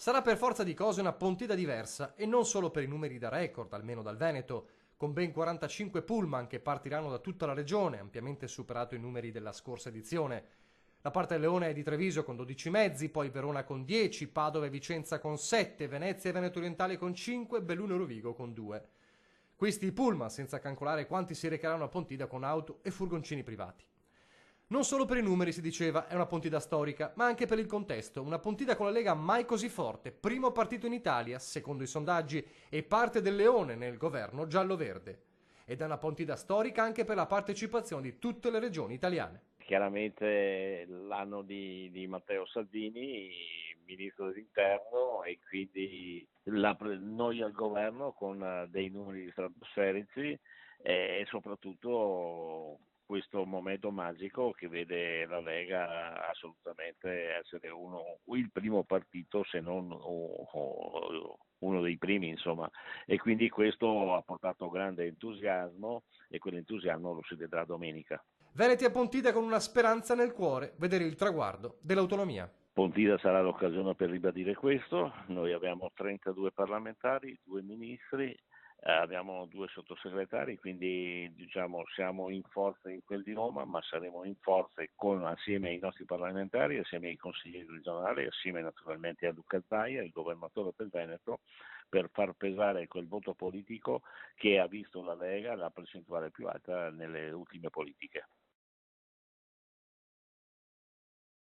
Sarà per forza di cose una Pontida diversa e non solo per i numeri da record, almeno dal Veneto, con ben 45 pullman che partiranno da tutta la regione, ampiamente superato i numeri della scorsa edizione. La parte del Leone è di Treviso con 12 mezzi, poi Verona con 10, Padova e Vicenza con 7, Venezia e Veneto Orientale con 5, Belluno e Rovigo con 2. Questi i pullman, senza calcolare quanti si recheranno a Pontida con auto e furgoncini privati. Non solo per i numeri si diceva è una Pontida storica, ma anche per il contesto. Una Pontida con la Lega mai così forte, primo partito in Italia, secondo i sondaggi, e parte del Leone nel governo giallo-verde. Ed è una Pontida storica anche per la partecipazione di tutte le regioni italiane. Chiaramente l'anno di Matteo Salvini, ministro dell'Interno, e quindi noi al governo con dei numeri stratosferici e soprattutto questo momento magico che vede la Lega assolutamente essere il primo partito, se non uno dei primi, insomma, e quindi questo ha portato grande entusiasmo e quell'entusiasmo lo si vedrà domenica. Veneti a Pontida con una speranza nel cuore, vedere il traguardo dell'autonomia. Pontida sarà l'occasione per ribadire questo. Noi abbiamo 32 parlamentari, 2 ministri, abbiamo 2 sottosegretari, quindi diciamo siamo in forza in quel di Roma, ma saremo in forza assieme ai nostri parlamentari, assieme ai consiglieri regionali, assieme naturalmente a Luca Zaia, il governatore del Veneto, per far pesare quel voto politico che ha visto la Lega la percentuale più alta nelle ultime politiche.